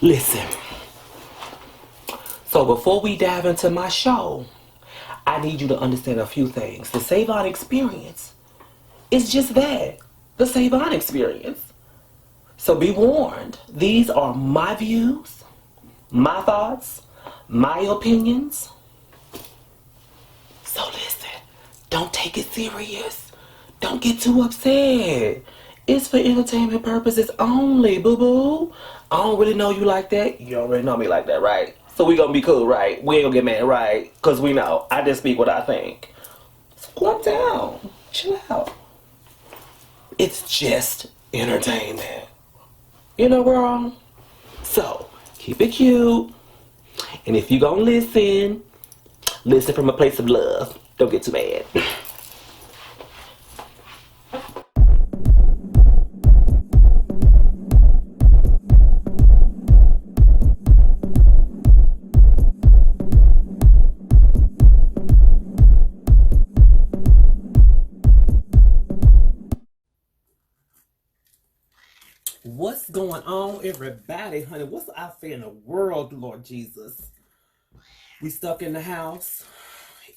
Listen, so before we dive into my show, I need you to understand a few things. The Savon experience is just that, the Savon experience. So be warned, these are my views, my thoughts, my opinions. So listen, don't take it serious. Don't get too upset. It's for entertainment purposes only, boo-boo. I don't really know you like that. You don't really know me like that, right? So we gonna be cool, right? We ain't gonna get mad, right? Because we know. I just speak what I think. So calm down. Chill out. It's just entertainment. You know, girl? So, keep it cute. And if you gonna listen, listen from a place of love. Don't get too mad. What's going on, everybody, honey? What's out there in the world, Lord Jesus? We stuck in the house.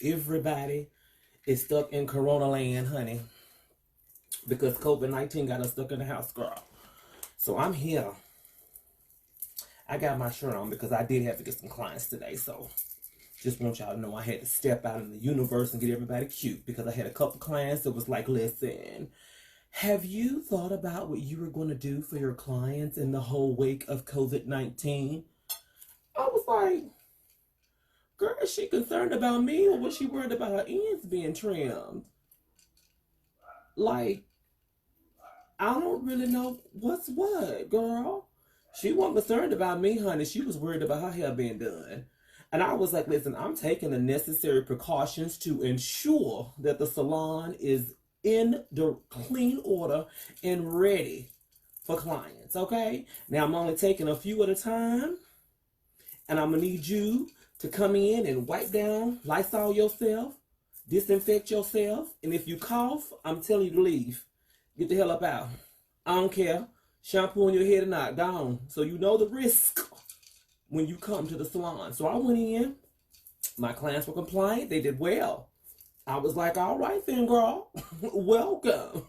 Everybody is stuck in Corona land, honey, because COVID-19 got us stuck in the house, girl. So I'm here. I got my shirt on because I did have to get some clients today. So just want y'all to know I had to step out in the universe and get everybody cute because I had a couple clients that was like, listen, have you thought about what you were going to do for your clients in the whole wake of COVID-19? I was like, girl, is she concerned about me or was she worried about her ends being trimmed? Like, I don't really know what's what, girl. She wasn't concerned about me, honey. She was worried about her hair being done. And I was like, listen, I'm taking the necessary precautions to ensure that the salon is in the clean order and ready for clients, okay? Now, I'm only taking a few at a time. And I'm going to need you to come in and wipe down, Lysol yourself, disinfect yourself. And if you cough, I'm telling you to leave. Get the hell up out. I don't care. Shampoo on your head or not, gone. So you know the risk when you come to the salon. So I went in. My clients were compliant. They did well. I was like, all right then, girl. Welcome.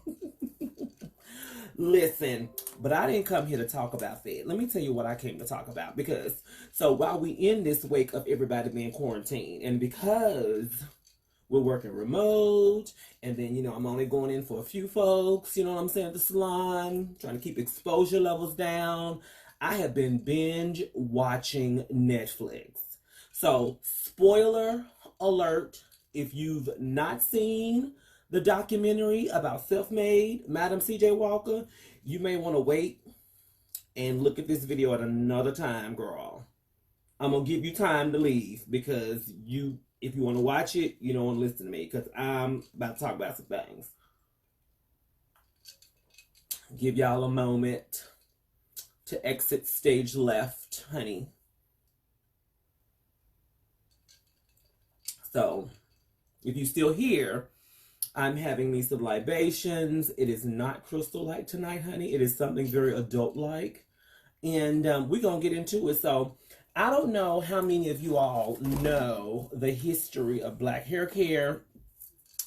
Listen, but I didn't come here to talk about that. Let me tell you what I came to talk about. Because, so while we in this wake of everybody being quarantined, and because we're working remote, and then, you know, I'm only going in for a few folks, you know what I'm saying, at the salon, trying to keep exposure levels down, I have been binge watching Netflix. So, spoiler alert, if you've not seen the documentary about self-made Madam C.J. Walker, you may want to wait and look at this video at another time, girl. I'm going to give you time to leave because if you want to watch it, you don't want to listen to me because I'm about to talk about some things. Give y'all a moment to exit stage left, honey. So, if you're still here, I'm having me some libations. It is not Crystal Light tonight, honey. It is something very adult-like. And we're going to get into it. So, I don't know how many of you all know the history of black hair care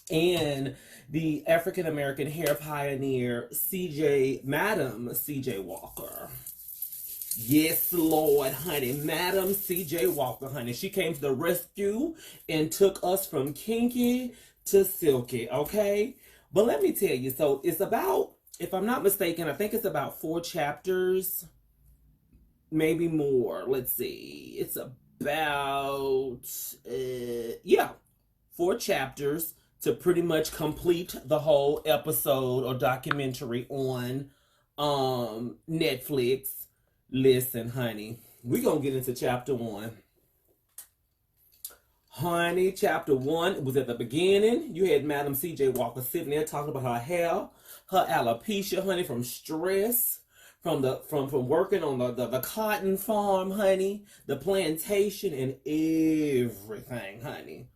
and the African-American hair pioneer, Madam C.J. Walker. Yes, Lord, honey. Madam C.J. Walker, honey. She came to the rescue and took us from kinky to silky, okay? But let me tell you, so it's about, if I'm not mistaken, I think it's about 4 chapters, maybe more. Let's see. It's about, 4 chapters to pretty much complete the whole episode or documentary on Netflix. Listen, honey, we're going to get into chapter 1. Honey, chapter 1 was at the beginning. You had Madam C.J. Walker sitting there talking about her hair, her alopecia, honey, from stress, from working on the cotton farm, honey, the plantation and everything, honey.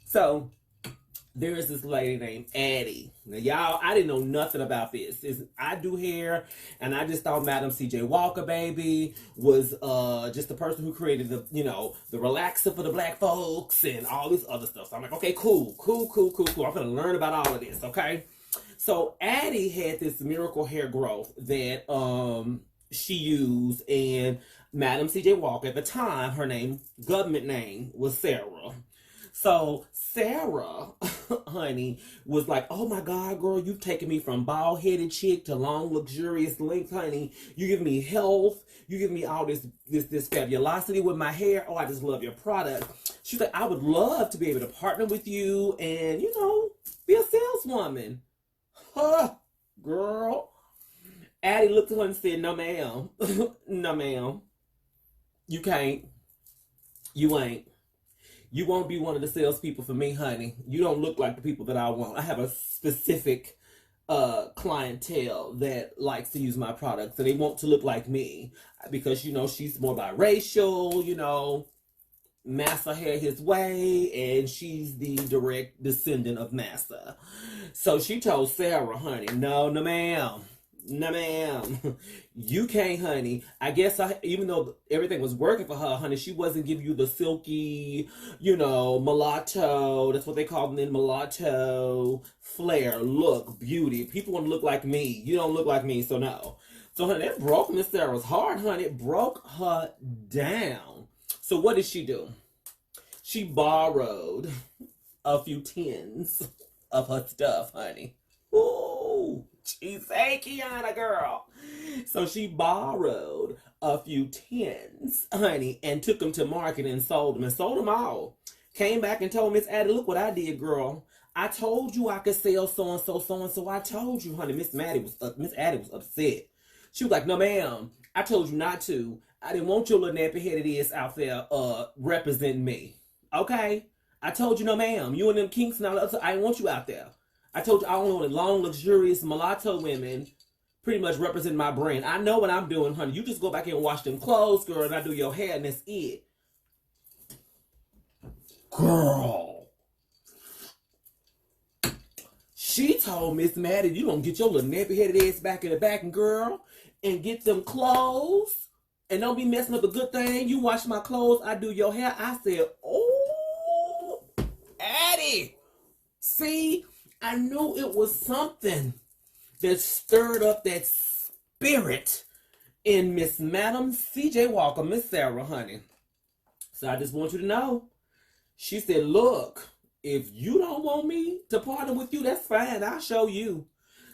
So, there is this lady named Addie. Now, y'all, I didn't know nothing about this. I do hair, and I just thought Madam C.J. Walker, baby, was just the person who created the relaxer for the black folks and all this other stuff. So I'm like, okay, cool. I'm gonna learn about all of this, okay? So Addie had this miracle hair growth that she used, and Madam C.J. Walker at the time, her government name was Sarah. So Sarah, honey, was like, "Oh my God, girl, you've taken me from bald-headed chick to long, luxurious length, honey. You give me health. You give me all this fabulosity with my hair. Oh, I just love your product." She's like, "I would love to be able to partner with you and, be a saleswoman." Huh, girl. Addie looked at her and said, "No, ma'am. No, ma'am. You can't. You ain't. You won't be one of the salespeople for me, honey. You don't look like the people that I want. I have a specific clientele that likes to use my products, and they want to look like me because, she's more biracial, Massa had his way, and she's the direct descendant of Massa." So she told Sarah, honey, no, no, ma'am. No, ma'am. You can't, honey. I guess even though everything was working for her, honey, she wasn't giving you the silky, mulatto. That's what they call them in mulatto flair, look, beauty. People want to look like me. You don't look like me, so no. So, honey, that broke Miss Sarah's heart, honey. It broke her down. So what did she do? She borrowed a few tins of her stuff, honey. Ooh. She's a Kiana girl. So she borrowed a few tins, honey, and took them to market and sold them all. Came back and told Miss Addie, "Look what I did, girl. I told you I could sell so. I told you, honey." Miss Addie was upset. She was like, "No, ma'am. I told you not to. I didn't want your little nappy headed ass out there representing me. Okay? I told you, no, ma'am. You and them kinks and all that. I didn't want you out there. I told you I only wanted long, luxurious mulatto women pretty much represent my brand. I know what I'm doing, honey. You just go back and wash them clothes, girl, and I do your hair, and that's it." Girl. She told Miss Maddie, "You gonna get your little nappy-headed ass back in the back, and girl, and get them clothes, and don't be messing up a good thing. You wash my clothes, I do your hair." I said, "Oh, Addie. See, I knew it was something that stirred up that spirit in Miss Madam C.J. Walker, Miss Sarah, honey. So I just want you to know." She said, "Look, if you don't want me to partner with you, that's fine. I'll show you."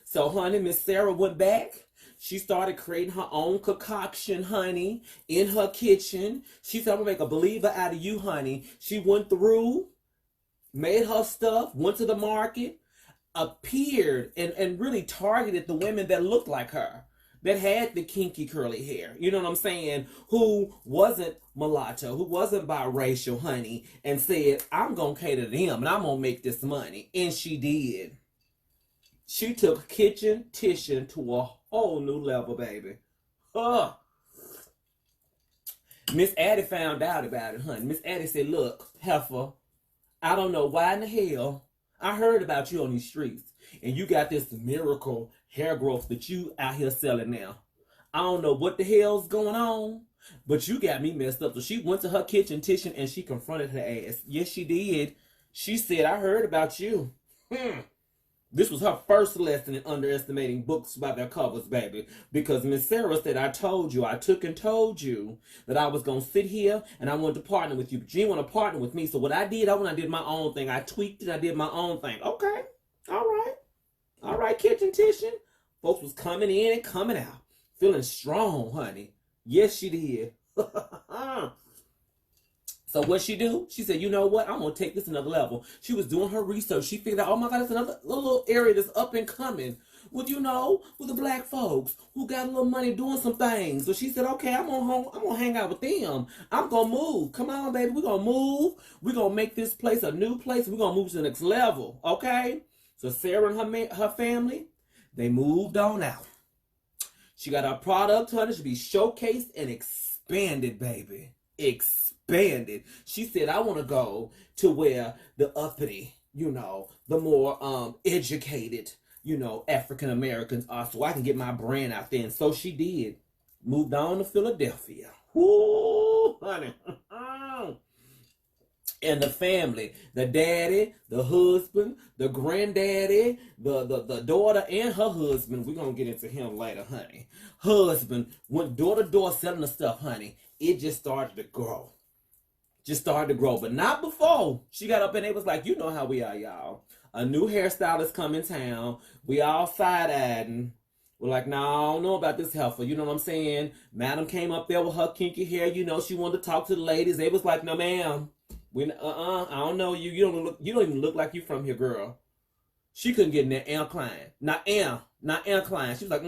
So, honey, Miss Sarah went back. She started creating her own concoction, honey, in her kitchen. She said, "I'm going to make a believer out of you, honey." She went through, made her stuff, went to the market, appeared and really targeted the women that looked like her, that had the kinky curly hair, you know what I'm saying, who wasn't mulatto, who wasn't biracial, honey, and said, "I'm going to cater to them and I'm going to make this money." And she did. She took kitchen tissue to a whole new level, baby. Miss Addie found out about it, honey. Miss Addie said, "Look, heifer, I don't know why in the hell I heard about you on these streets, and you got this miracle hair growth that you out here selling now. I don't know what the hell's going on, but you got me messed up." So she went to her kitchen tissue and she confronted her ass. Yes, she did. She said, "I heard about you." This was her first lesson in underestimating books by their covers, baby. Because Miss Sarah said, I took and told you that I was going to sit here and I wanted to partner with you. But you didn't want to partner with me. So what I did, I did my own thing. I tweaked it. I did my own thing. Okay. All right. All right, kitchen tissue. Folks was coming in and coming out. Feeling strong, honey. Yes, she did. So what she do? She said, "You know what? I'm going to take this another level." She was doing her research. She figured out, oh my God, it's another little area that's up and coming with, with the black folks who got a little money doing some things. So she said, "Okay, I'm gonna hang out with them. I'm going to move. Come on, baby. We're going to move. We're going to make this place a new place. We're going to move to the next level." Okay? So Sarah and her family, they moved on out. She got her product, honey, to be showcased and expanded, baby. Expanded. She said, "I want to go to where the uppity the more educated, African Americans are, so I can get my brand out there. And so she did. Moved on to Philadelphia. Whoo, honey. And the family, the daddy, the husband, the granddaddy, the daughter and her husband. We're going to get into him later, honey. Husband went door to door selling the stuff, honey. It just started to grow. But not before she got up and it was like, you know how we are, y'all. A new hairstylist come in town. We all side-eyeing. We're like, no, I don't know about this heifer. You know what I'm saying? Madam came up there with her kinky hair. She wanted to talk to the ladies. They was like, no, ma'am. I don't know you. You don't even look like you from here, girl. She couldn't get in there. Incline. Not incline. She was like,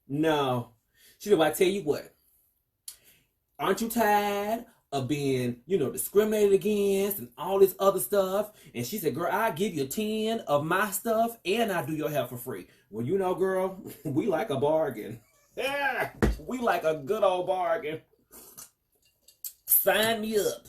no. She said, well, I tell you what. Aren't you tired of being, discriminated against and all this other stuff? And she said, girl, I'll give you 10 of my stuff and I'll do your hair for free. Well, girl, we like a bargain. Yeah, we like a good old bargain. Sign me up.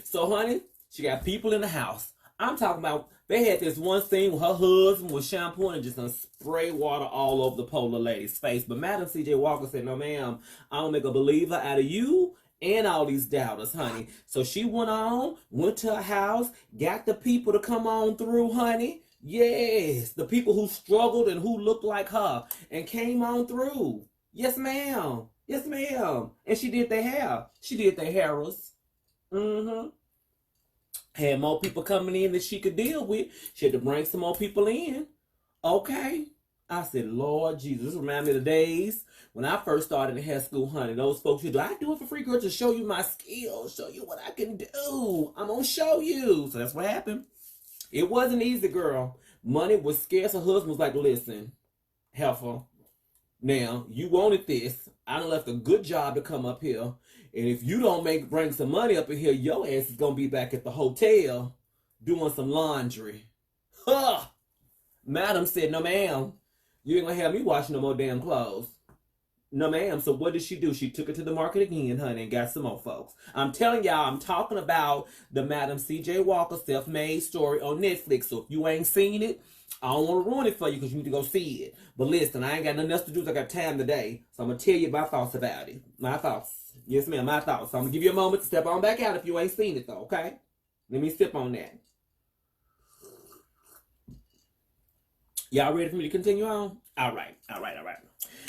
So, honey, she got people in the house. I'm talking about, they had this one scene where her husband was shampooing and just done spray water all over the polar lady's face. But Madam C.J. Walker said, no, ma'am, I don't make a believer out of you and all these doubters, honey. So she went to her house, got the people to come on through, honey. Yes, the people who struggled and who looked like her and came on through. Yes, ma'am. Yes, ma'am. And she did their hair. She did their hairs. Had more people coming in than she could deal with. She had to bring some more people in. Okay. I said, Lord Jesus, this reminds me of the days when I first started in hair school, honey. Those folks who do, I do it for free, girl, to show you my skills, show you what I can do. I'm going to show you. So that's what happened. It wasn't easy, girl. Money was scarce. Her husband was like, listen, heifer, now, you wanted this. I done left a good job to come up here. And if you don't bring some money up in here, your ass is going to be back at the hotel doing some laundry. Huh! Madam said, no, ma'am. You ain't going to have me washing no more damn clothes. No, ma'am. So what did she do? She took it to the market again, honey, and got some more folks. I'm telling y'all, I'm talking about the Madam C.J. Walker self-made story on Netflix. So if you ain't seen it, I don't want to ruin it for you because you need to go see it. But listen, I ain't got nothing else to do. I got time today. So I'm going to tell you my thoughts about it. My thoughts. Yes, ma'am, my thoughts. So I'm going to give you a moment to step on back out if you ain't seen it, though, okay? Let me sip on that. Y'all ready for me to continue on? All right.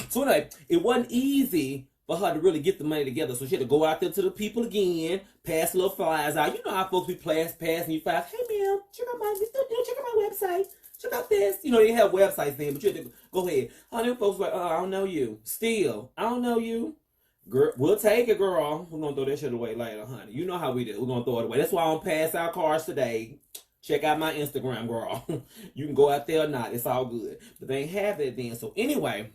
So anyway, it wasn't easy for her to really get the money together. So she had to go out there to the people again, pass little flyers out. You know how folks be passing you flyers. Hey, ma'am, check out my website. Check out this. They have websites then, but you have to go ahead. Honey, folks like, I don't know you. Still, I don't know you. Girl, we'll take it, girl. We're going to throw that shit away later, honey. You know how we do. We're going to throw it away. That's why I don't pass out cards today. Check out my Instagram, girl. You can go out there or not. It's all good. But they ain't have that then. So anyway,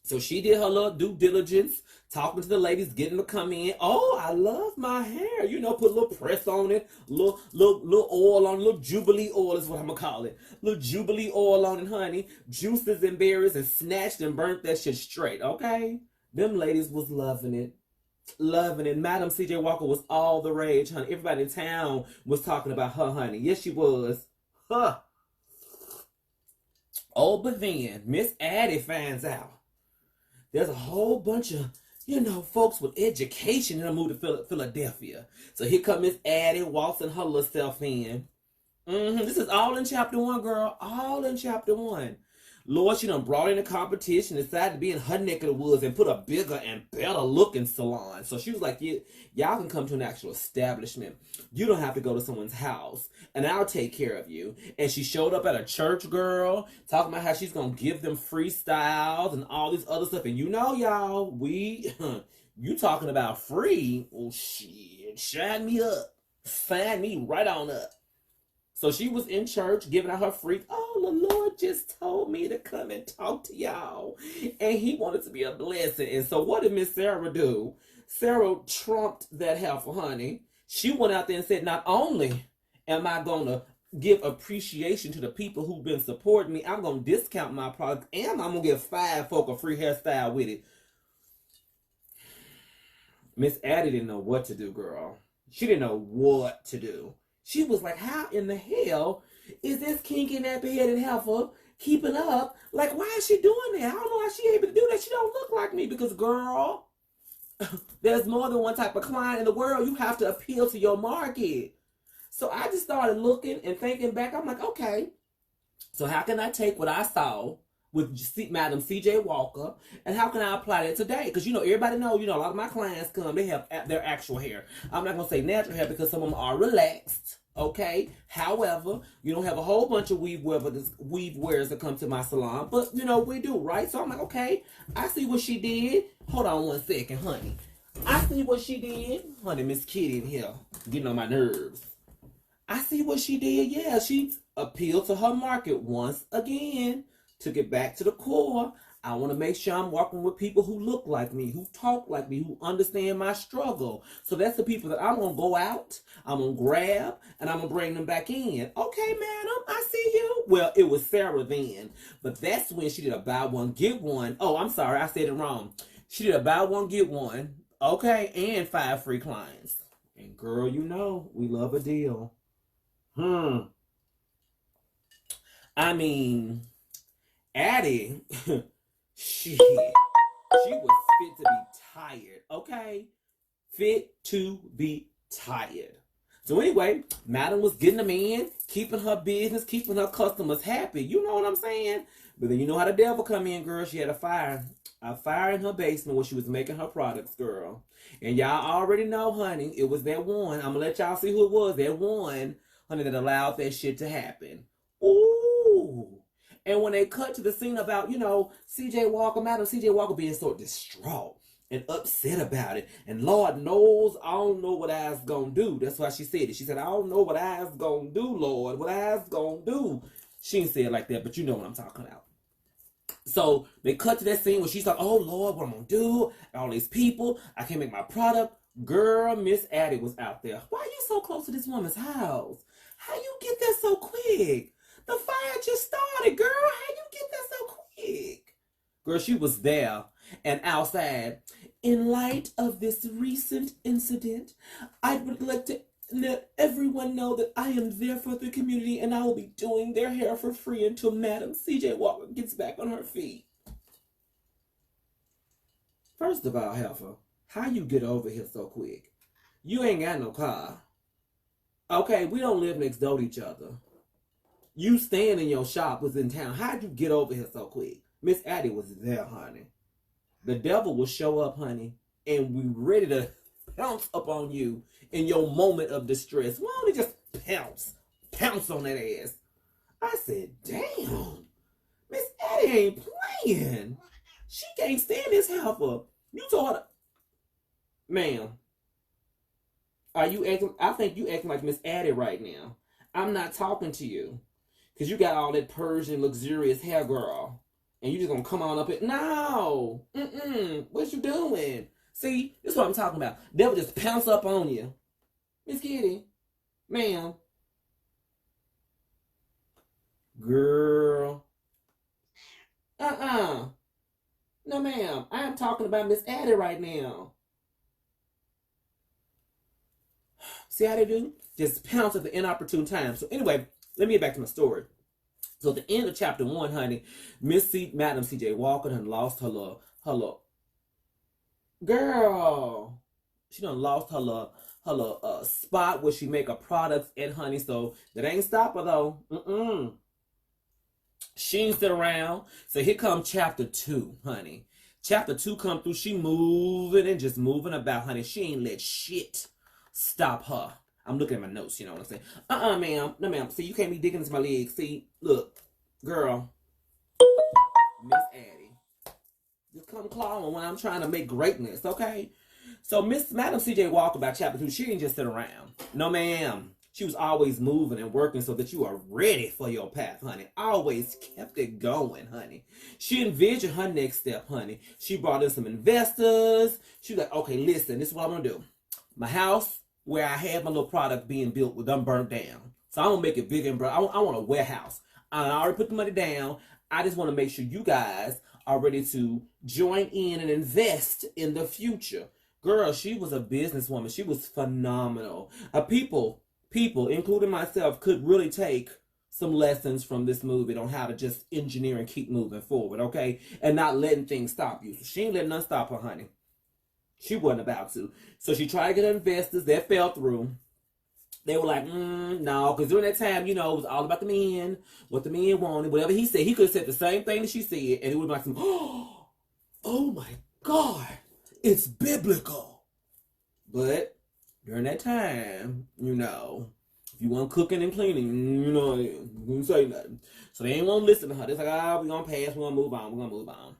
so she did her little due diligence, talking to the ladies, getting them to come in. Oh, I love my hair. Put a little press on it, little oil on it, little Jubilee oil is what I'm going to call it. Little Jubilee oil on it, honey. Juices and berries, and snatched and burnt that shit straight, okay? Them ladies was loving it. Madam C.J. Walker was all the rage, honey. Everybody in town was talking about her, honey. Yes, she was. Huh. Oh, but then Miss Addie finds out there's a whole bunch of, folks with education in the move to Philadelphia. So here come Miss Addie waltzing her little self in. This is all in chapter 1, girl. All in chapter 1. Lord, she done brought in a competition, decided to be in her neck of the woods and put a bigger and better looking salon. So she was like, y'all can come to an actual establishment. You don't have to go to someone's house, and I'll take care of you. And she showed up at a church, girl, talking about how she's going to give them freestyles and all this other stuff. And y'all, you talking about free? Oh, shit, shine me up. Sign me right on up. So she was in church giving out her free. Oh, the Lord just told me to come and talk to y'all. And he wanted to be a blessing. And so what did Miss Sarah do? Sarah trumped that heifer, honey. She went out there and said, not only am I going to give appreciation to the people who've been supporting me, I'm going to discount my product, and I'm going to give 5 folk a free hairstyle with it. Miss Addie didn't know what to do, girl. She didn't know what to do. She was like, how in the hell Is this kinky nappy-headed heifer keeping up? Like, why is she doing that? I don't know how she able to do that. She don't look like me because, girl, there's more than one type of client in the world. You have to appeal to your market. So I just started looking and thinking back. I'm like, okay, so how can I take what I saw with Madam C.J. Walker, and how can I apply that today? Because, everybody know, a lot of my clients come, they have their actual hair. I'm not going to say natural hair because some of them are relaxed, okay? However, you don't have a whole bunch of weave wearers that come to my salon, but, we do, right? So I'm like, okay, I see what she did. Hold on one second, honey. I see what she did. Honey, Miss Kitty in here, getting on my nerves. I see what she did. Yeah, she appealed to her market once again. To get back to the core, I want to make sure I'm working with people who look like me, who talk like me, who understand my struggle. So that's the people that I'm going to go out, I'm going to grab, and I'm going to bring them back in. Okay, madam, I see you. Well, it was Sarah then, but that's when she did a buy one, get one. Oh, I'm sorry, I said it wrong. She did a buy one, get one, okay, and 5 free clients. And girl, we love a deal. I mean, Addie, she was fit to be tired, okay? Fit to be tired. So anyway, Madam was getting them in, keeping her business, keeping her customers happy. You know what I'm saying? But then you know how the devil come in, girl. She had a fire in her basement where she was making her products, girl. And y'all already know, honey, it was that one. I'm going to let y'all see who it was. That one, honey, that allowed that shit to happen. Ooh. And when they cut to the scene about, C.J. Walker, Madam C.J. Walker being so distraught and upset about it. And Lord knows, I don't know what I was going to do. That's why she said it. She said, I don't know what I was going to do, Lord. What I was going to do. She didn't say it like that, but you know what I'm talking about. So they cut to that scene where she's like, oh, Lord, what I'm going to do? All these people. I can't make my product. Girl, Miss Addie was out there. Why are you so close to this woman's house? How you get there so quick? The fire just started, girl. How you get there so quick? Girl, she was there and outside. In light of this recent incident, I would like to let everyone know that I am there for the community and I will be doing their hair for free until Madam C.J. Walker gets back on her feet. First of all, heifer, how you get over here so quick? You ain't got no car. Okay, we don't live next door to each other. You staying in your shop was in town. How'd you get over here so quick? Miss Addie was there, honey. The devil will show up, honey, and we ready to pounce up on you in your moment of distress. Why don't we just pounce on that ass? I said, damn, Miss Addie ain't playing. She can't stand this helper. You told her, ma'am, are you acting? I think you acting like Miss Addie right now. I'm not talking to you. Because you got all that Persian luxurious hair, girl. And you just going to come on up and... No! What you doing? See? This is what I'm talking about. Devil just pounce up on you. Miss Kitty. Ma'am. Girl. No, ma'am. I am talking about Miss Addie right now. See how they do? Just pounce at the inopportune time. So anyway... Let me get back to my story. So at the end of chapter 1, honey, Madam C.J. Walker done lost her little girl. She done lost her little spot where she make her products at, honey. So that ain't stop her though. She ain't sit around. So here comes chapter 2, honey. Chapter 2 come through. She moving and just moving about, honey. She ain't let shit stop her. I'm looking at my notes, you know what I'm saying? Ma'am. No, ma'am. See, you can't be digging into my legs. See, look. Girl. Miss Addie. Just come clawing when I'm trying to make greatness, okay? So, Madam C.J. Walker, by chapter 2, she didn't just sit around. No, ma'am. She was always moving and working so that you are ready for your path, honey. Always kept it going, honey. She envisioned her next step, honey. She brought in some investors. She was like, okay, listen, this is what I'm going to do. My house... where I had my little product being built with them burnt down. So I'm going to make it big and bright. I want a warehouse. I already put the money down. I just want to make sure you guys are ready to join in and invest in the future. Girl, she was a businesswoman. She was phenomenal. People, including myself, could really take some lessons from this movie on how to just engineer and keep moving forward, okay? And not letting things stop you. So she ain't letting nothing stop her, honey. She wasn't about to. So she tried to get investors. That fell through. They were like, no, because during that time, you know, it was all about the men, what the men wanted, whatever he said. He could have said the same thing that she said, and it would have been like, oh my God, it's biblical. But during that time, you know, if you want cooking and cleaning, you know, you didn't say nothing. So they ain't want to listen to her. They're like, we're going to pass, we're going to move on, we're going to move on.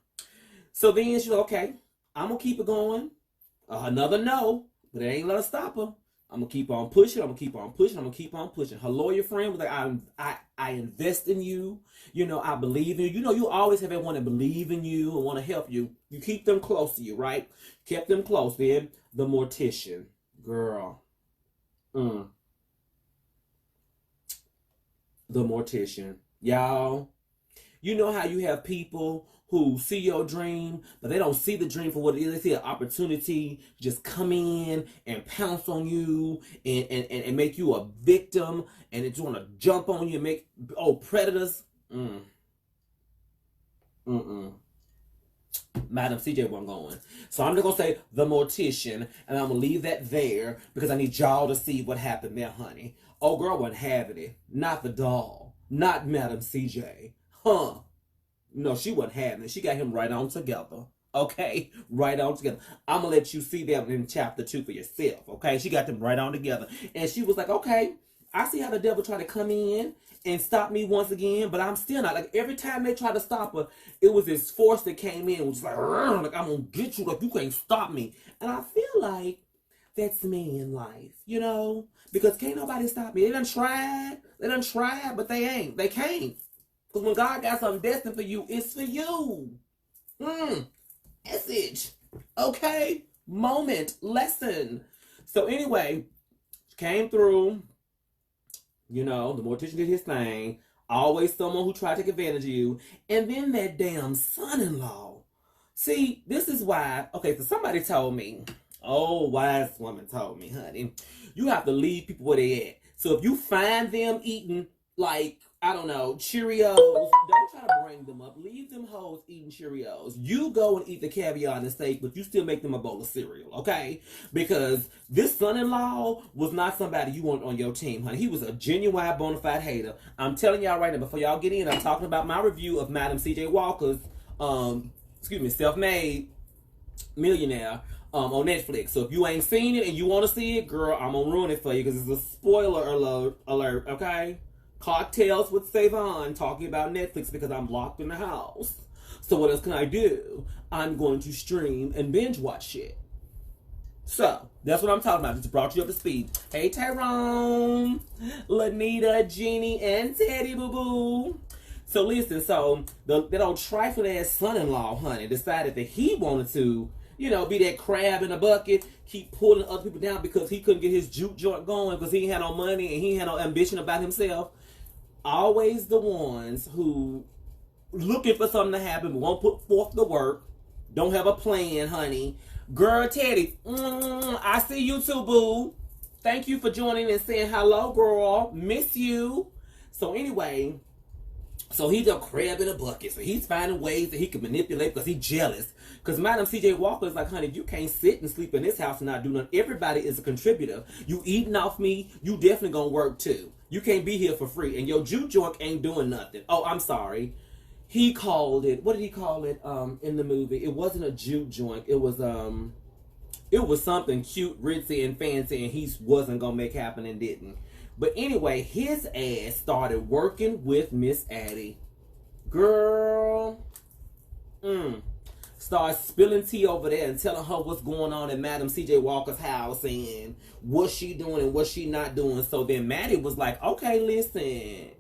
So then she's like, okay, I'm going to keep it going. Another no, but it ain't let her stop her. I'm gonna keep on pushing. I'm gonna keep on pushing. I'm gonna keep on pushing. Her lawyer friend was like, I invest in you. You know, I believe in you. You know, you always have everyone that believe in you and want to help you. You keep them close to you, right? Kept them close. Then the mortician, girl. The mortician, y'all. You know how you have people who see your dream, but they don't see the dream for what it is. They see an opportunity to just come in and pounce on you and make you a victim, and they just want to jump on you and make, predators. Madam CJ wasn't going. So I'm just going to say the mortician, and I'm going to leave that there because I need y'all to see what happened there, honey. Oh, girl wasn't having it. Not the doll. Not Madam CJ. No, she wasn't having it. She got him right on together. Okay? Right on together. I'm going to let you see that in chapter 2 for yourself. Okay? She got them right on together. And she was like, okay, I see how the devil tried to come in and stop me once again, but I'm still not. Like, every time they tried to stop her, it was this force that came in. It was like, I'm going to get you. Like, you can't stop me. And I feel like that's me in life, you know? Because can't nobody stop me. They done tried. But they ain't. They can't. Because when God got something destined for you, it's for you. Message. Okay? Moment. Lesson. So anyway, came through. You know, the mortician did his thing. Always someone who tried to take advantage of you. And then that damn son-in-law. See, this is why. Okay, so somebody told me. Oh, wise woman told me, honey. You have to leave people where they at. So if you find them eating, like, I don't know, Cheerios, don't try to bring them up. Leave them hoes eating Cheerios. You go and eat the caviar and the steak, but you still make them a bowl of cereal, okay? Because this son-in-law was not somebody you want on your team, honey. He was a genuine, bona fide hater. I'm telling y'all right now, before y'all get in, I'm talking about my review of Madam C.J. Walker's, Self-Made Millionaire on Netflix. So if you ain't seen it and you want to see it, girl, I'm going to ruin it for you because it's a spoiler alert, okay? Cocktails with Savon talking about Netflix because I'm locked in the house. So what else can I do? I'm going to stream and binge watch shit. So that's what I'm talking about. Just brought you up to speed. Hey Tyrone, Lanita, Jeannie, and Teddy Boo Boo. So listen, so that old trifling ass son-in-law, honey, decided that he wanted to, you know, be that crab in a bucket, keep pulling other people down because he couldn't get his juke joint going because he ain't had no money and he ain't had no ambition about himself. Always the ones who looking for something to happen but won't put forth the work, don't have a plan, honey. Girl, Teddy, I see you too, boo. Thank you for joining and saying hello, girl. Miss you. So anyway, so he's a crab in a bucket. So he's finding ways that he can manipulate because he's jealous. Because Madam C.J. Walker is like, honey, you can't sit and sleep in this house and not do nothing. Everybody is a contributor. You eating off me, you definitely gonna work too. You can't be here for free. And your juke joint ain't doing nothing. Oh, I'm sorry. He called it, what did he call it in the movie? It wasn't a juke joint. It was something cute, ritzy, and fancy, and he wasn't gonna make happen and didn't. But anyway, his ass started working with Miss Addie. Girl. Started spilling tea over there and telling her what's going on at Madam C.J. Walker's house and what she doing and what she not doing. So then Maddie was like, okay, listen.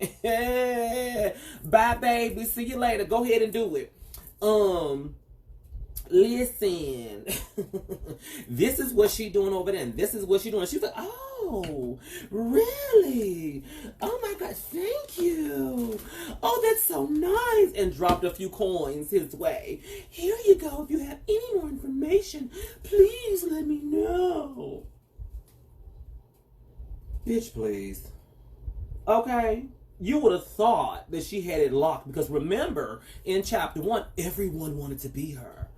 Bye, baby. See you later. Go ahead and do it. Listen. This is what she doing over there and this is what she doing. She's like, oh, really? Oh my God, thank you. Oh, that's so nice. And dropped a few coins his way. Here you go. If you have any more information, please let me know. Bitch, please. Okay. you would have thought that she had it locked, because remember, in chapter 1, everyone wanted to be her.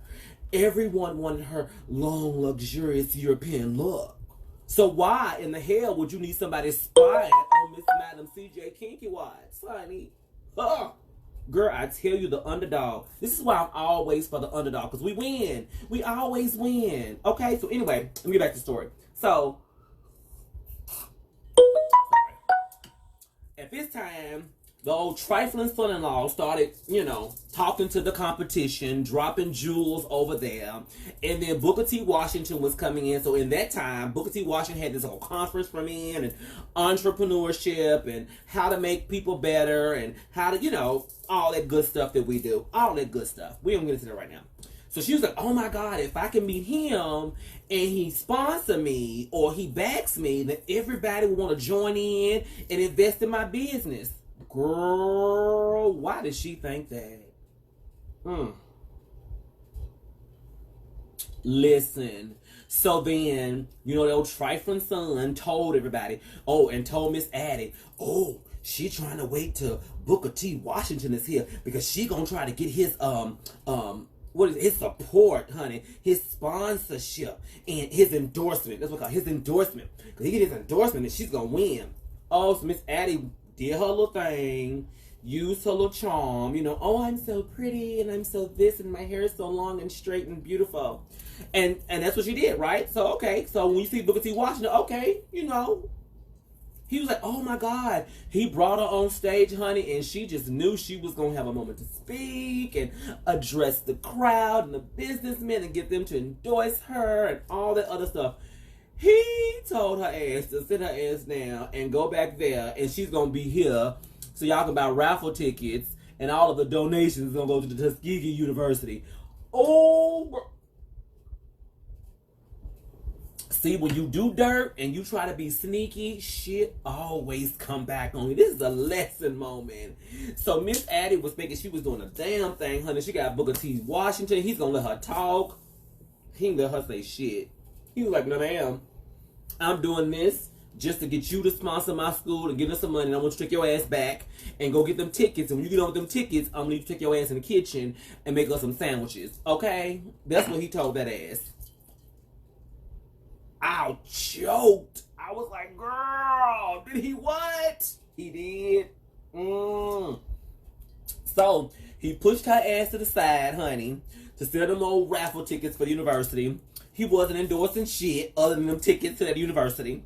Everyone wanted her long, luxurious European look. So why in the hell would you need somebody spying on Miss Madam CJ Kinky Watts, honey? Girl, I tell you, the underdog. This is why I'm always for the underdog, because we win. We always win. Okay, so anyway, let me get back to the story. So, at this time, the old trifling son-in-law started, talking to the competition, dropping jewels over there. And then Booker T. Washington was coming in. So in that time, Booker T. Washington had this whole conference from in, and entrepreneurship, and how to make people better, and how to, all that good stuff that we do. All that good stuff. We don't get into that right now. So she was like, oh my God, if I can meet him and he sponsor me or he backs me, then everybody will want to join in and invest in my business. Girl, why did she think that? Listen. So then, the old trifling son told everybody, and told Miss Addie, she trying to wait till Booker T. Washington is here, because she gonna try to get his his support, honey, his sponsorship and his endorsement. That's what I call his endorsement. Because he get his endorsement and she's gonna win. So Miss Addie did her little thing, used her little charm, I'm so pretty and I'm so this and my hair is so long and straight and beautiful. And that's what she did, right? So, okay. So when you see Booker T. Washington, okay, he was like, oh my God. He brought her on stage, honey, and she just knew she was going to have a moment to speak and address the crowd and the businessmen and get them to endorse her and all that other stuff. He told her ass to sit her ass down and go back there, and she's going to be here so y'all can buy raffle tickets, and all of the donations going to go to the Tuskegee University. Oh, see, when you do dirt and you try to be sneaky, shit always come back on you. This is a lesson moment. So Miss Addie was thinking she was doing a damn thing, honey. She got Booker T. Washington. He's going to let her talk. He didn't let her say shit. He was like, no ma'am, I'm doing this just to get you to sponsor my school and give us some money, and I want you to take your ass back and go get them tickets. And when you get on with them tickets, I'm going to need you to take your ass in the kitchen and make us some sandwiches. Okay? That's what he told that ass. I choked. I was like, girl, did he what? He did. So, he pushed her ass to the side, honey, to sell them old raffle tickets for the university. He wasn't endorsing shit other than them tickets to that university.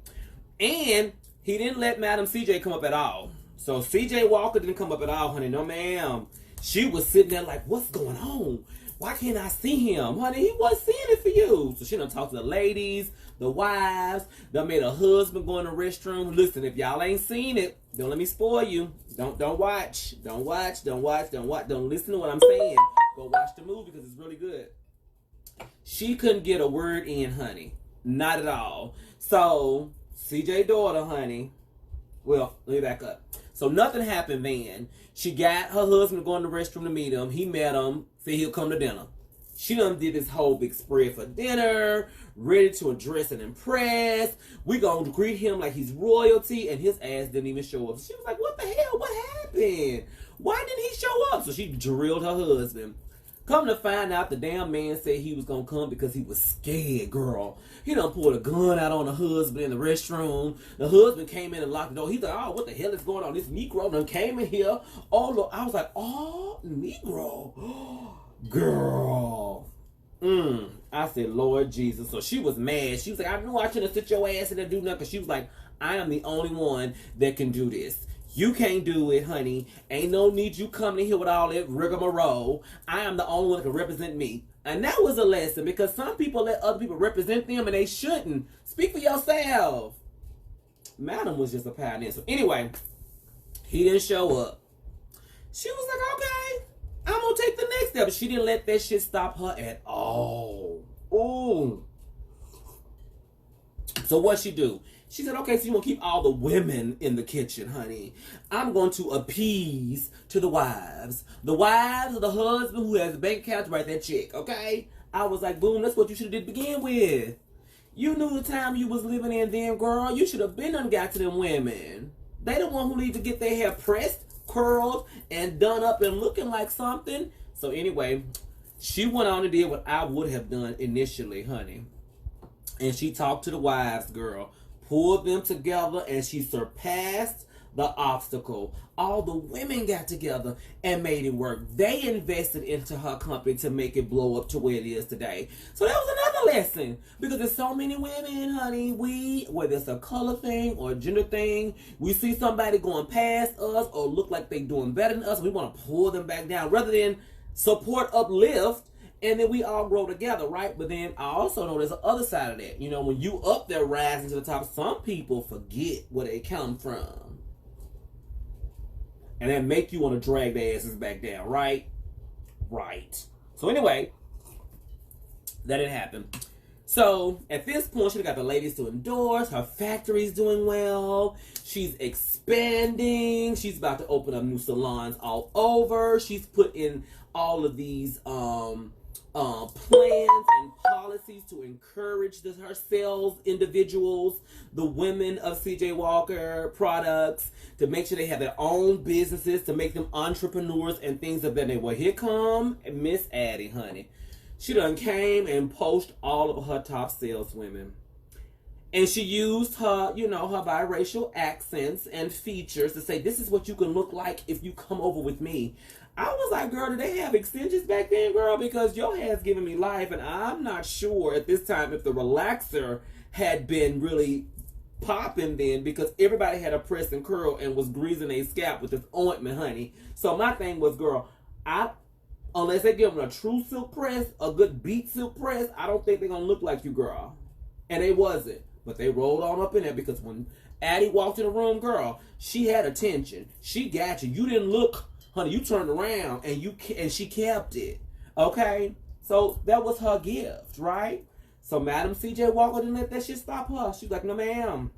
And he didn't let Madam CJ come up at all. So CJ Walker didn't come up at all, honey. No, ma'am. She was sitting there like, what's going on? Why can't I see him? Honey, he wasn't seeing it for you. So she done talked to the ladies, the wives, done made her husband go in the restroom. Listen, if y'all ain't seen it, don't let me spoil you. Don't watch. Don't watch. Don't listen to what I'm saying. Go watch the movie because it's really good. She couldn't get a word in, honey. Not at all. So, CJ daughter, honey. Well, let me back up. So nothing happened then. She got her husband to go in the restroom to meet him. He met him. Said he'll come to dinner. She done did this whole big spread for dinner. Ready to address and impress. We gonna greet him like he's royalty. And his ass didn't even show up. She was like, what the hell? What happened? Why didn't he show up? So she drilled her husband. Come to find out, the damn man said he was going to come because he was scared, girl. He done pulled a gun out on the husband in the restroom. The husband came in and locked the door. He's like, oh, what the hell is going on? This Negro done came in here. Oh, look. I was like, oh, Negro. Girl. I said, Lord Jesus. So she was mad. She was like, I knew I shouldn't sit your ass in and do nothing. Because she was like, I am the only one that can do this. You can't do it, honey. Ain't no need you coming in here with all that rigmarole. I am the only one that can represent me. And that was a lesson, because some people let other people represent them and they shouldn't. Speak for yourself. Madam was just a pioneer. So anyway, he didn't show up. She was like, okay, I'm going to take the next step. She didn't let that shit stop her at all. Ooh. So what'd she do? She said, okay, so you want to keep all the women in the kitchen, honey. I'm going to appease to the wives. The wives of the husband who has a bank account to write that check, okay? I was like, boom, that's what you should have did to begin with. You knew the time you was living in then, girl. You should have been done got to them women. They the one who need to get their hair pressed, curled, and done up and looking like something. So anyway, she went on and did what I would have done initially, honey. And she talked to the wives, girl, pulled them together, and she surpassed the obstacle. All the women got together and made it work. They invested into her company to make it blow up to where it is today. So that was another lesson. Because there's so many women, honey, whether it's a color thing or a gender thing, we see somebody going past us or look like they doing better than us, we want to pull them back down rather than support, uplift, and then we all grow together, right? But then I also know there's the other side of that. You know, when you up there rising to the top, some people forget where they come from. And that make you want to drag their asses back down, right? Right. So anyway, that didn't happen. So at this point, she got the ladies to endorse. Her factory's doing well. She's expanding. She's about to open up new salons all over. She's put in all of these plans and policies to encourage her sales individuals, the women of CJ Walker products, to make sure they have their own businesses, to make them entrepreneurs and things of that nature. Well, here come Miss Addie, honey. She done came and poached all of her top saleswomen. And she used her, you know, her biracial accents and features to say, this is what you can look like if you come over with me. I was like, girl, did they have extensions back then, girl? Because your hair's giving me life, and I'm not sure at this time if the relaxer had been really popping then, because everybody had a press and curl and was greasing their scalp with this ointment, honey. So my thing was, girl, unless they give them a true silk press, a good beat silk press, I don't think they're going to look like you, girl. And they wasn't. But they rolled on up in there, because when Addie walked in the room, girl, she had attention. She got you. You didn't look... Honey, you turned around and she kept it. Okay? So that was her gift, right? So Madam CJ Walker didn't let that shit stop her. She's like, no ma'am.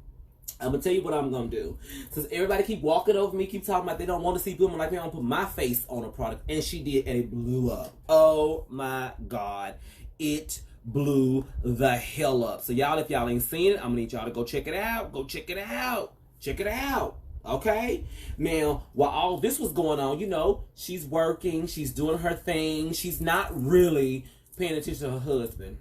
I'm gonna tell you what I'm gonna do. Since everybody keep walking over me, keep talking about they don't want to see women like me, I'm gonna put my face on a product. And she did, and it blew up. Oh my God. It blew the hell up. So y'all, if y'all ain't seen it, I'm gonna need y'all to go check it out. Go check it out. Check it out. Okay? Now, while all this was going on, you know, she's working, she's doing her thing, she's not really paying attention to her husband.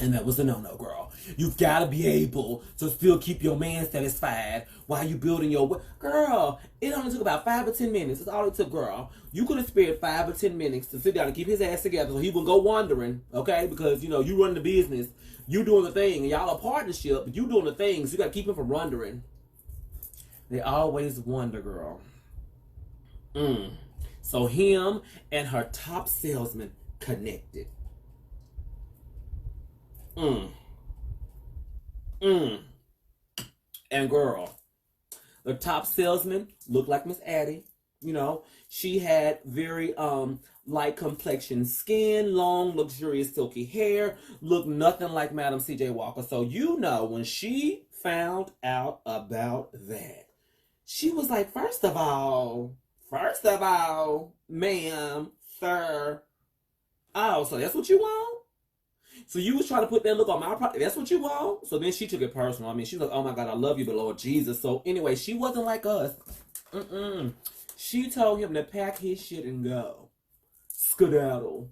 And that was a no-no, girl. You've got to be able to still keep your man satisfied while you building your... Girl, it only took about 5 or 10 minutes. That's all it took, girl. You could have spared 5 or 10 minutes to sit down and keep his ass together so he wouldn't go wandering, okay? Because, you know, you run the business, you doing the thing, and y'all a partnership, but you doing the thing, so you got to keep him from wandering. They always wonder, girl. So him and her top salesman connected. And girl, the top salesman looked like Miss Addie. You know, she had very light complexion skin, long, luxurious, silky hair, looked nothing like Madam CJ Walker. So you know, when she found out about that, she was like, first of all, ma'am, sir. Oh, so that's what you want? So you was trying to put that look on my product. That's what you want? So then she took it personal. I mean, she was like, oh my God, I love you, but Lord Jesus. So anyway, she wasn't like us. She told him to pack his shit and go. Skedaddle.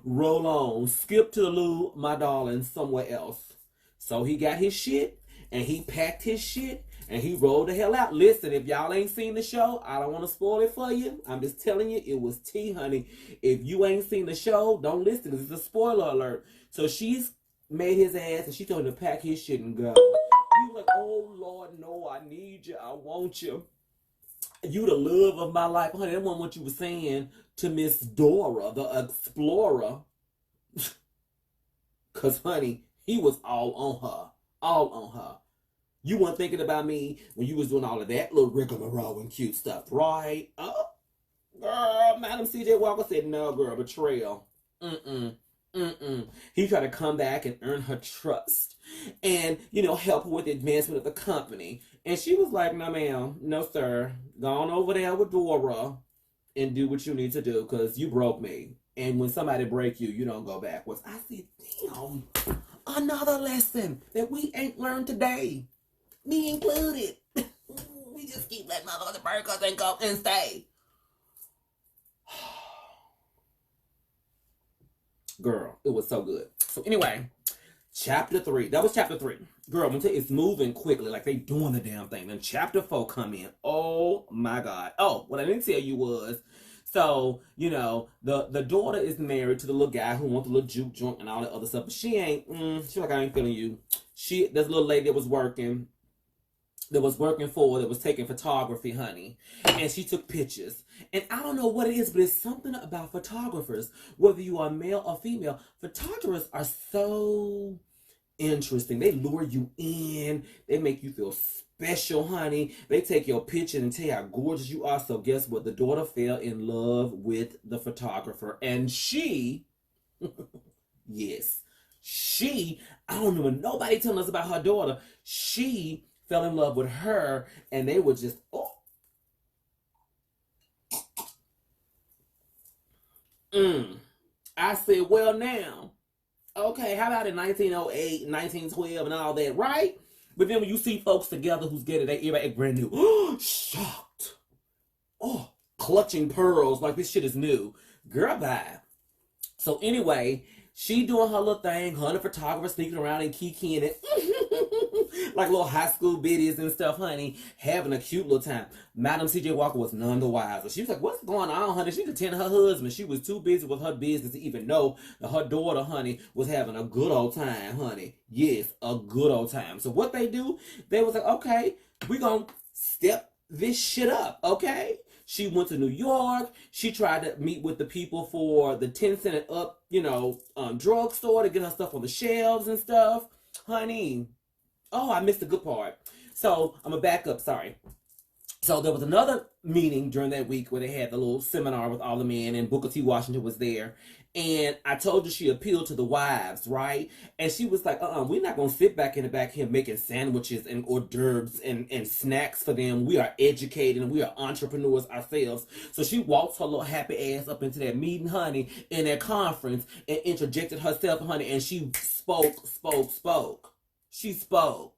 Roll on. Skip to the loo, my darling, somewhere else. So he got his shit, and he packed his shit, and he rolled the hell out. Listen, if y'all ain't seen the show, I don't want to spoil it for you. I'm just telling you, it was tea, honey. If you ain't seen the show, don't listen, because it's a spoiler alert. So she's made his ass, and she told him to pack his shit and go. He was like, oh, Lord, no, I need you. I want you. You the love of my life. Honey, that wasn't what you were saying to Miss Dora, the explorer. Because, honey, he was all on her. All on her. You weren't thinking about me when you was doing all of that little rigmarole and cute stuff, right? Oh, girl, Madam CJ Walker said, no, girl, betrayal. He tried to come back and earn her trust and, you know, help her with the advancement of the company. And she was like, no, ma'am, no, sir. Go on over there with Dora and do what you need to do, because you broke me. And when somebody break you, you don't go backwards. I said, damn. Another lesson that we ain't learned today. Me included. We just keep letting motherfuckers burgers and go and stay. Girl, it was so good. So anyway, chapter 3. That was chapter 3. Girl, I'm gonna tell you, it's moving quickly. Like they doing the damn thing. Then chapter 4 come in. Oh my God. Oh, what I didn't tell you was, so, the daughter is married to the little guy who wants the little juke joint and all that other stuff. But she ain't, she's like, I ain't feeling you. There's a little lady that was working that was taking photography, honey. And she took pictures. And I don't know what it is, but it's something about photographers. Whether you are male or female, photographers are so interesting. They lure you in. They make you feel special, honey. They take your picture and tell you how gorgeous you are. So guess what? The daughter fell in love with the photographer. And she, yes, I don't remember nobody telling us about her daughter. She fell in love with her, and they were just, I said, well, now, okay, how about in 1908, 1912, and all that, right? But then when you see folks together who's getting that everybody brand new, shocked, clutching pearls like this shit is new. Girl, bye. So anyway, she doing her little thing, her and the photographer sneaking around and kikiing it. Like little high school biddies and stuff, honey, having a cute little time. Madam C.J. Walker was none the wiser. She was like, what's going on, honey? She could tend her husband. She was too busy with her business to even know that her daughter, honey, was having a good old time, honey. Yes, a good old time. So what they do, they was like, okay, we gonna step this shit up, okay? She went to New York. She tried to meet with the people for the 10 cent and up, drugstore to get her stuff on the shelves and stuff. Honey, I missed the good part. So I'm gonna back up, sorry. So there was another meeting during that week where they had the little seminar with all the men, and Booker T. Washington was there. And I told you she appealed to the wives, right? And she was like, we're not gonna sit back in the back here making sandwiches and hors d'oeuvres and snacks for them. We are educated and we are entrepreneurs ourselves. So she walked her little happy ass up into that meeting, honey, in that conference, and interjected herself, honey, and she spoke. She spoke.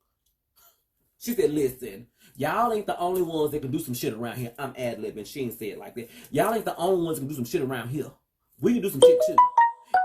She said, listen, y'all ain't the only ones that can do some shit around here. I'm ad-libbing. She ain't say it like that. Y'all ain't the only ones that can do some shit around here. We can do some shit too.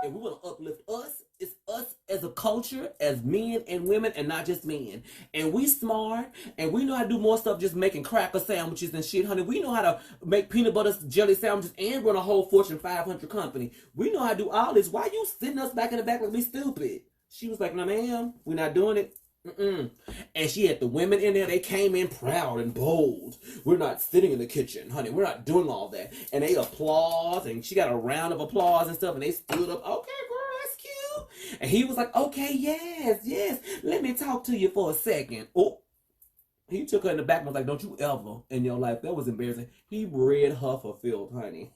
And we want to uplift us. It's us as a culture, as men and women, and not just men. And we smart, and we know how to do more stuff just making cracker sandwiches and shit, honey. We know how to make peanut butter jelly sandwiches and run a whole Fortune 500 company. We know how to do all this. Why you sitting us back in the back like we stupid? She was like, no, ma'am, we're not doing it. And she had the women in there. They came in proud and bold. We're not sitting in the kitchen, honey. We're not doing all that. And they applaud, and she got a round of applause and stuff, and they stood up. Okay, girl, that's cute. And he was like, okay, yes. Let me talk to you for a second. Oh, he took her in the back and was like, don't you ever in your life. That was embarrassing. He bred her for filth, honey.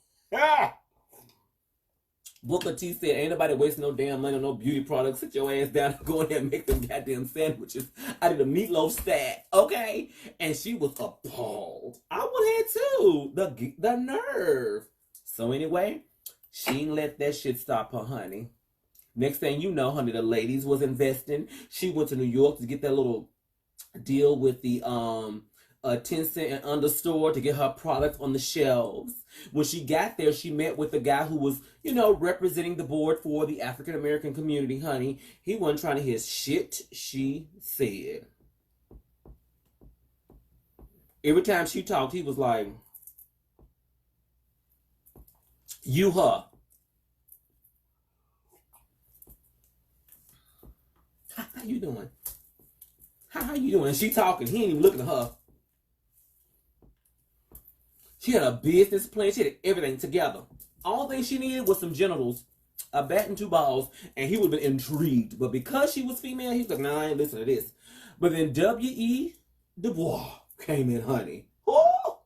Booker T said, ain't nobody wasting no damn money on no beauty products. Sit your ass down and go in there and make them goddamn sandwiches. I did a meatloaf stack, okay? And she was appalled. I would have too. The nerve. So anyway, she ain't let that shit stop her, honey. Next thing you know, honey, the ladies was investing. She went to New York to get that little deal with the 10 cent and under store to get her products on the shelves. When she got there, she met with the guy who was, representing the board for the African American community, honey. He wasn't trying to hear shit she said. Every time she talked, he was like, you, her. How you doing? How you doing? And she talking. He ain't even looking at her. She had a business plan. She had everything together. All thing she needed was some genitals, a bat and 2 balls, and he would have been intrigued. But because she was female, he was like, nah, I ain't listening to this. But then W.E. Du Bois came in, honey. Ooh!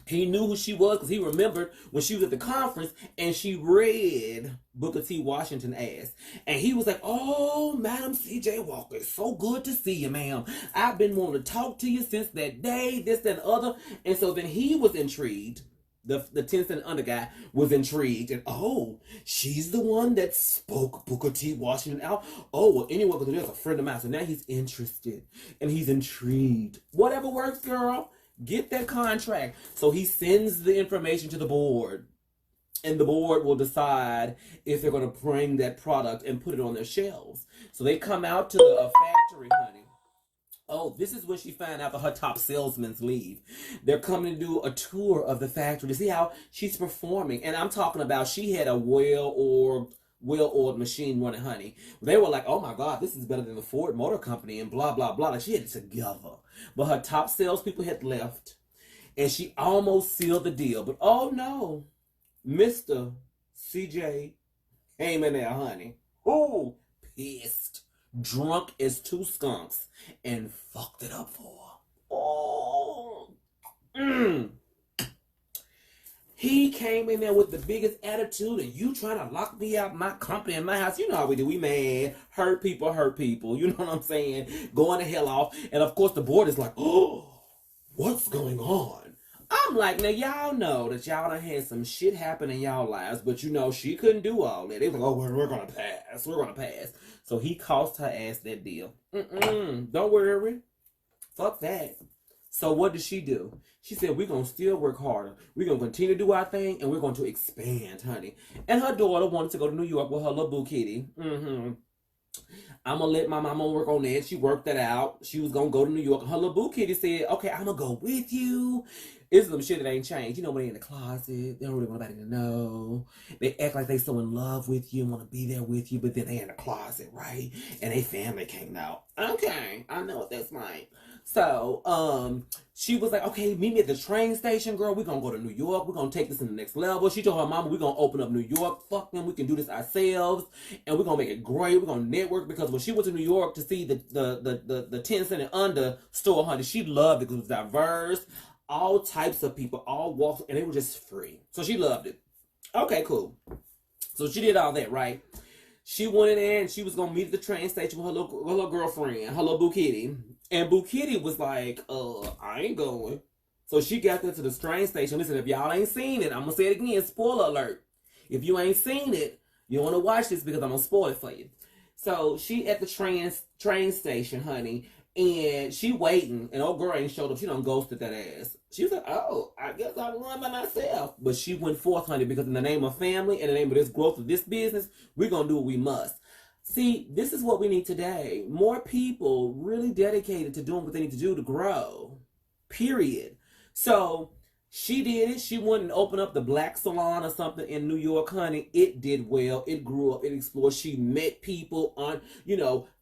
He knew who she was because he remembered when she was at the conference and she read Booker T. Washington ass. And he was like, oh, Madam C.J. Walker, it's so good to see you, ma'am. I've been wanting to talk to you since that day, this, that, and other. And so then he was intrigued. the 10 cent under guy was intrigued. And oh, she's the one that spoke Booker T. Washington out. Oh, well, anyone can do that's a friend of mine. So now he's interested and he's intrigued. Whatever works, girl. Get that contract. So he sends the information to the board. And the board will decide if they're going to bring that product and put it on their shelves. So they come out to the factory, honey. Oh, this is when she found out that her top salesmen's leave. They're coming to do a tour of the factory to see how she's performing. And I'm talking about she had a well-oiled machine running, honey. They were like, oh my God, this is better than the Ford Motor Company and blah, blah, blah. Like she had it together. But her top salespeople had left. And she almost sealed the deal. But oh no, Mr. CJ came in there, honey. Oh, pissed. Drunk as two skunks and fucked it up for her. Oh. He came in there with the biggest attitude and you trying to lock me out my company in my house. You know how we do. We mad. Hurt people. You know what I'm saying? Going the hell off. And of course the board is like, oh, what's going on? I'm like, now y'all know that y'all done had some shit happen in y'all lives, but you know, she couldn't do all that. They was like, oh, we're gonna pass. We're gonna pass. So he cost her ass that deal. Don't worry. Fuck that. So what did she do? She said, we're gonna still work harder. We're gonna continue to do our thing and we're going to expand, honey. And her daughter wanted to go to New York with her little boo kitty. I'm gonna let my mama work on that. She worked that out. She was gonna go to New York. Her little boo kitty said, okay, I'm gonna go with you. It's some shit that ain't changed. You know, when they in the closet, they don't really want nobody to know. They act like they so in love with you and want to be there with you, but then they in the closet, right? And they family can't know. Okay, I know what that's like. So, she was like, okay, meet me at the train station, girl. We're gonna go to New York. We're gonna take this to the next level. She told her mama, we're gonna open up New York. Fuck them. We can do this ourselves. And we're gonna make it great. We're gonna network. Because when she went to New York to see the 10 cent and under store, honey, she loved it because it was diverse. All types of people, all walks, and they were just free. So she loved it. Okay, cool. So she did all that, right? She went in there and she was going to meet at the train station with her little girlfriend, her little Boo Kitty. And Boo Kitty was like, I ain't going. So she got there to the train station. Listen, if y'all ain't seen it, I'm going to say it again, spoiler alert. If you ain't seen it, you want to watch this because I'm going to spoil it for you. So she at the train station, honey. And she waiting, and old girl ain't showed up. She done ghosted that ass. She was like, oh, I guess I'll run by myself. But she went forth, honey, because in the name of family, in the name of this growth of this business, we're going to do what we must. See, this is what we need today. More people really dedicated to doing what they need to do to grow. Period. So she did it. She went and opened up the Black Salon or something in New York, honey. It did well. It grew up. It explored. She met people on,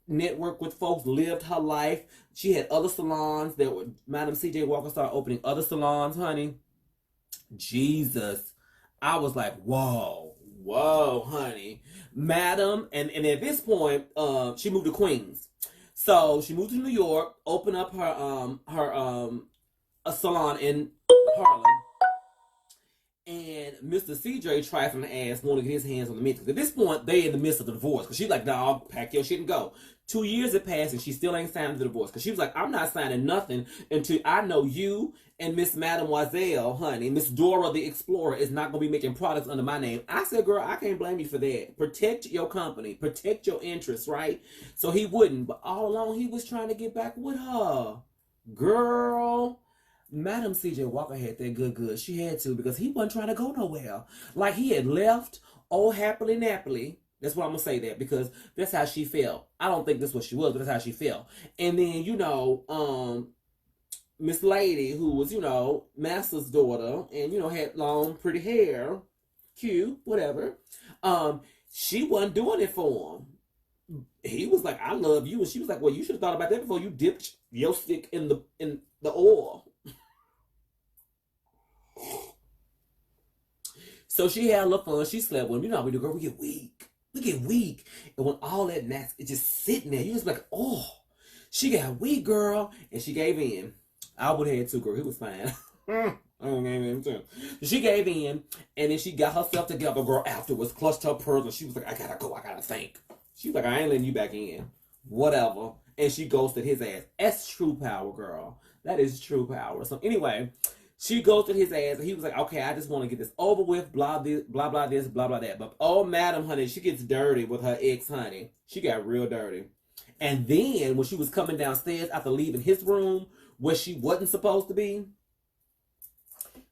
network with folks, lived her life. She had other salons that were, Madam C.J. Walker started opening other salons, honey. Jesus. I was like, whoa, honey. Madam, and at this point, she moved to Queens. So she moved to New York, opened up her a salon in Harlem. And Mr. CJ trifling the ass wanted to get his hands on the mix. At this point, they in the midst of the divorce. Because she's like, dog, pack your shit and go. 2 years had passed and she still ain't signed the divorce. Because she was like, I'm not signing nothing until I know you and Miss Mademoiselle, honey, Miss Dora the Explorer is not going to be making products under my name. I said, girl, I can't blame you for that. Protect your company. Protect your interests, right? So he wouldn't. But all along, he was trying to get back with her. Girl. Madam C.J. Walker had that good. She had to because he wasn't trying to go nowhere. Like he had left, oh, happily nappily. That's what I'm going to say that because that's how she felt. I don't think that's what she was, but that's how she felt. And then, Miss Lady, who was, Master's daughter and, had long, pretty hair, cute, whatever. She wasn't doing it for him. He was like, I love you. And she was like, well, you should have thought about that before you dipped your stick in the oil. So she had a little fun. She slept with him. You know how we do, girl. We get weak. And when all that mess is just sitting there, you just like, oh, she got weak, girl. And she gave in. I would have had too, girl. He was fine. I gave in too. She gave in. And then she got herself together, girl, afterwards. Clutched her pearls. And she was like, I gotta go. I gotta think. She was like, I ain't letting you back in. Whatever. And she ghosted his ass. That's true power, girl. That is true power. So anyway, She ghosted his ass, and he was like, okay, I just want to get this over with, blah, this, blah, blah, this, blah, blah, that. But, oh, madam, honey, she gets dirty with her ex, honey. She got real dirty. And then, when she was coming downstairs after leaving his room, where she wasn't supposed to be,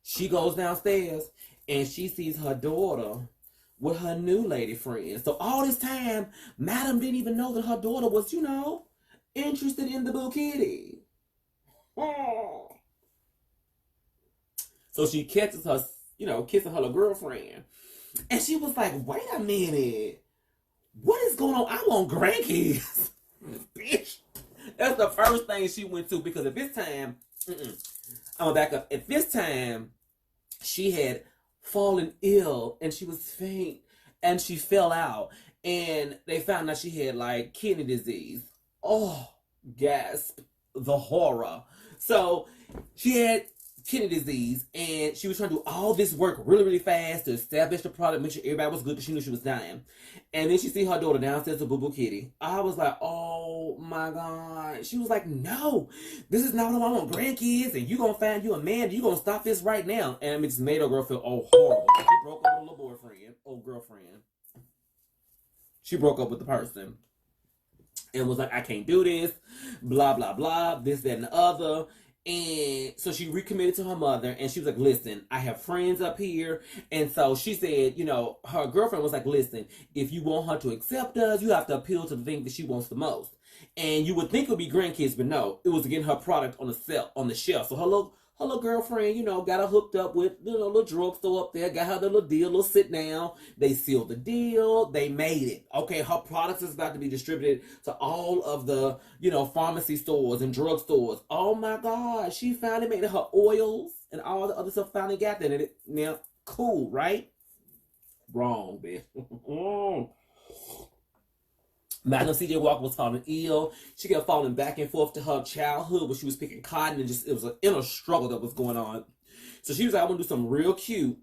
she goes downstairs, and she sees her daughter with her new lady friend. So, all this time, madam didn't even know that her daughter was, interested in the boo kitty. Oh. So she catches her, kissing her little girlfriend. And she was like, wait a minute. What is going on? I want grandkids. Bitch. That's the first thing she went to, because at this time, I'm gonna back up. At this time, she had fallen ill and she was faint and she fell out. And they found out she had like kidney disease. Oh, gasp. The horror. So she had kidney disease, and she was trying to do all this work really, really fast to establish the product, make sure everybody was good because she knew she was dying. And then she see her daughter downstairs with Boo Boo Kitty. I was like, oh my God. She was like, no, this is not what I want grandkids, and you gonna find you a man, and you gonna stop this right now. And it just made her girl feel horrible. She broke up with a little boyfriend, old girlfriend. She broke up with the person and was like, I can't do this, blah, blah, blah, this, that, and the other. And so she recommitted to her mother, and she was like, listen, I have friends up here. And so she said, her girlfriend was like, listen, if you want her to accept us, you have to appeal to the thing that she wants the most. And you would think it would be grandkids, but no, it was getting her product on the shelf. So her little girlfriend, got her hooked up with, little drugstore up there, got her the little deal, little sit down. They sealed the deal. They made it. Okay, her products is about to be distributed to all of the, pharmacy stores and drug stores. Oh my God, she finally made it. Her oils and all the other stuff finally got there. And now, cool, right? Wrong, bitch. Madam C.J. Walker was falling ill. She kept falling back and forth to her childhood where she was picking cotton, and it was an inner struggle that was going on. So she was like, I want to do something real cute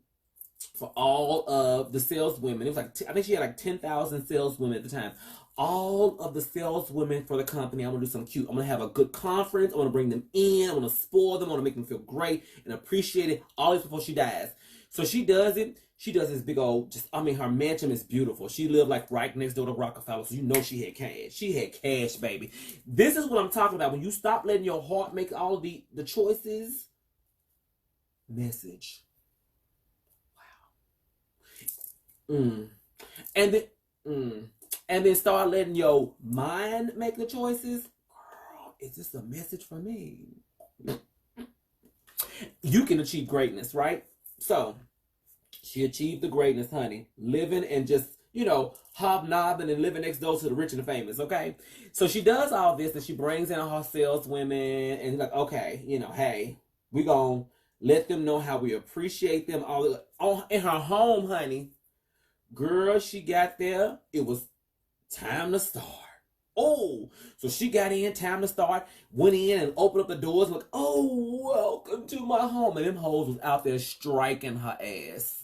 for all of the saleswomen. It was like, I think she had like 10,000 saleswomen at the time. All of the saleswomen for the company, I'm going to do something cute. I'm going to have a good conference. I want to bring them in. I want to spoil them. I want to make them feel great and appreciate it all this before she dies. So she does it. She does this big old, her mansion is beautiful. She lived like right next door to Rockefeller, so she had cash. She had cash, baby. This is what I'm talking about. When you stop letting your heart make all of the choices. Message. Wow. And then start letting your mind make the choices. Girl, is this a message for me? You can achieve greatness, right? So, she achieved the greatness, honey. Living and just, hobnobbing and living next door to the rich and the famous, okay? So she does all this, and she brings in her saleswomen, and like, okay, hey, we gonna let them know how we appreciate them all in her home, honey. Girl, she got there. It was time to start. Oh, so she got in, time to start, went in and opened up the doors, and like, oh, welcome to my home. And them hoes was out there striking her ass.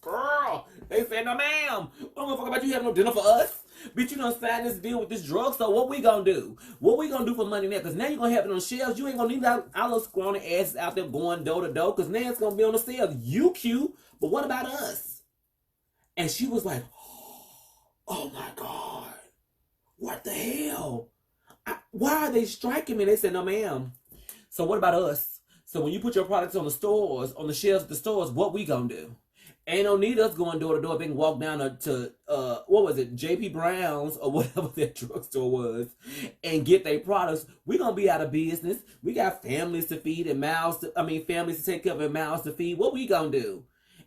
Girl, they said, no ma'am, we don't give a fuck about you having no dinner for us. Bitch, you done signed this deal with this drugstore. What we gonna do? What we gonna do for money now? Because now you're gonna have it on shelves. You ain't gonna need our little scrawny asses out there going door to door, because now it's gonna be on the sale. You cute, but what about us? And she was like, oh my God, what the hell? Why are they striking me? They said, no ma'am. So what about us? So when you put your products on the stores, on the shelves of the stores, what we gonna do? Ain't no need us going door to door. They can walk down to what was it, J.P. Brown's or whatever that drugstore was, and get their products. We gonna be out of business. We got families to feed and families to take care of and mouths to feed. What we gonna do?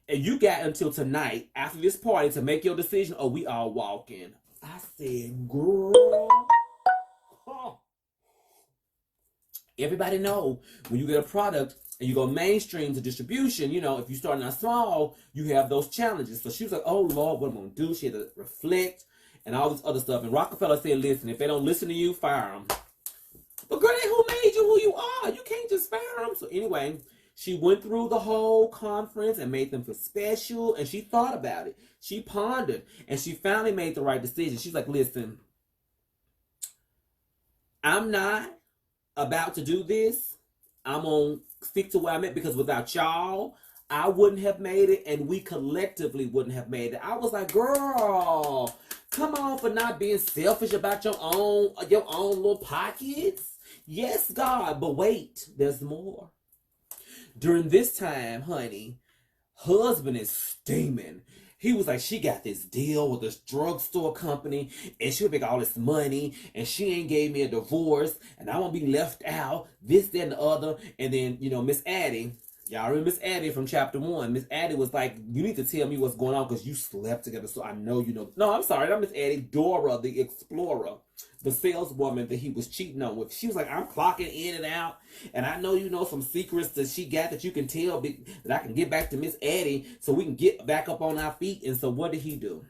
And you got until tonight after this party to make your decision, or we all walking. I said, girl. Huh. Everybody know when you get a product and you go mainstream to distribution, if you start out small, you have those challenges. So she was like, oh Lord, what am I going to do? She had to reflect and all this other stuff. And Rockefeller said, listen, if they don't listen to you, fire them. But girl, who made you who you are? You can't just fire them. So anyway, she went through the whole conference and made them feel special. And she thought about it. She pondered. And she finally made the right decision. She's like, listen, I'm not about to do this. I'm gonna stick to where I'm at because without y'all, I wouldn't have made it, and we collectively wouldn't have made it. I was like, girl, come on for not being selfish about your own little pockets. Yes, God, but wait, there's more. During this time, honey, husband is steaming. He was like, she got this deal with this drugstore company, and she'll make all this money, and she ain't gave me a divorce, and I won't be left out, this, that, and the other. And then, Miss Addie, y'all remember Miss Addie from chapter 1. Miss Addie was like, you need to tell me what's going on because you slept together, so I know you know. No, I'm sorry, not Miss Addie. Dora, the explorer, the saleswoman that he was cheating on with. She was like, I'm clocking in and out, and I know you know some secrets that she got that you can tell that I can get back to Miss Addie so we can get back up on our feet. And so what did he do?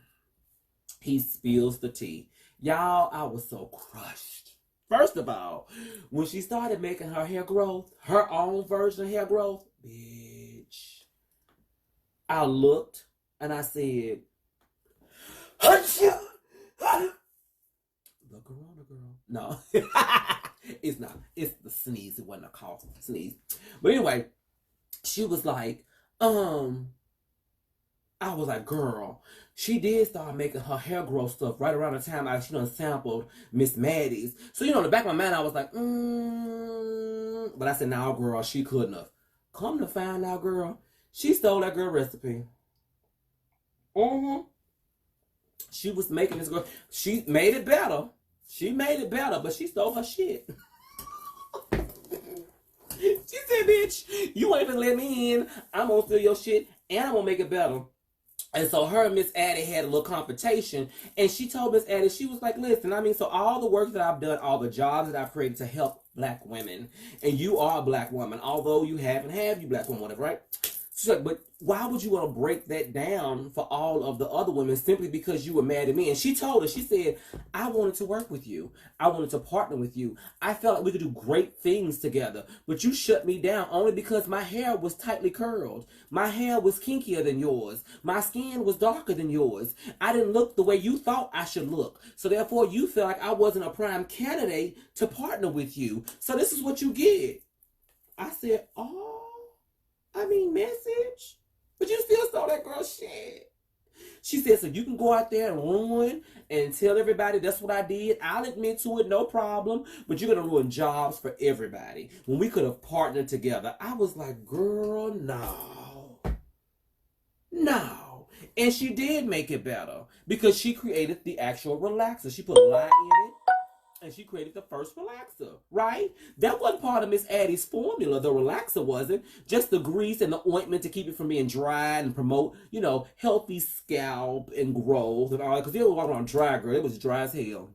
He spills the tea. Y'all, I was so crushed. First of all, when she started making her hair growth, her own version of hair growth, bitch, I looked and I said, Achoo! The corona girl. No. It's not. It's the sneeze. It wasn't a cough. Sneeze. But anyway, she was like, I was like, girl, she did start making her hair grow stuff right around the time she done sampled Miss Maddie's. So, in the back of my mind, I was like, But I said, no, girl, she couldn't have. Come to find out, girl, she stole that girl recipe. She was making this girl. She made it better. She made it better, but she stole her shit. She said, bitch, you ain't even let me in. I'm gonna steal your shit and I'm gonna make it better. And so her and Miss Addie had a little confrontation, and she told Miss Addie, she was like, listen, so all the work that I've done, all the jobs that I've created to help black women, and you are a black woman, although you haven't had you black woman, whatever, right? She's like, but why would you want to break that down for all of the other women simply because you were mad at me? And she told her, she said, I wanted to work with you. I wanted to partner with you. I felt like we could do great things together. But you shut me down only because my hair was tightly curled. My hair was kinkier than yours. My skin was darker than yours. I didn't look the way you thought I should look. So therefore, you felt like I wasn't a prime candidate to partner with you. So this is what you get. I said, message? But you still stole that girl shit. She said, so you can go out there and ruin and tell everybody that's what I did. I'll admit to it, no problem. But you're going to ruin jobs for everybody when we could have partnered together. I was like, girl, no. No. And she did make it better because she created the actual relaxer. She put a lie in it. And she created the first relaxer, right? That wasn't part of Miss Addie's formula. The relaxer wasn't. Just the grease and the ointment to keep it from being dry and promote, healthy scalp and growth and all that. Because they were walking around dry, girl. It was dry as hell.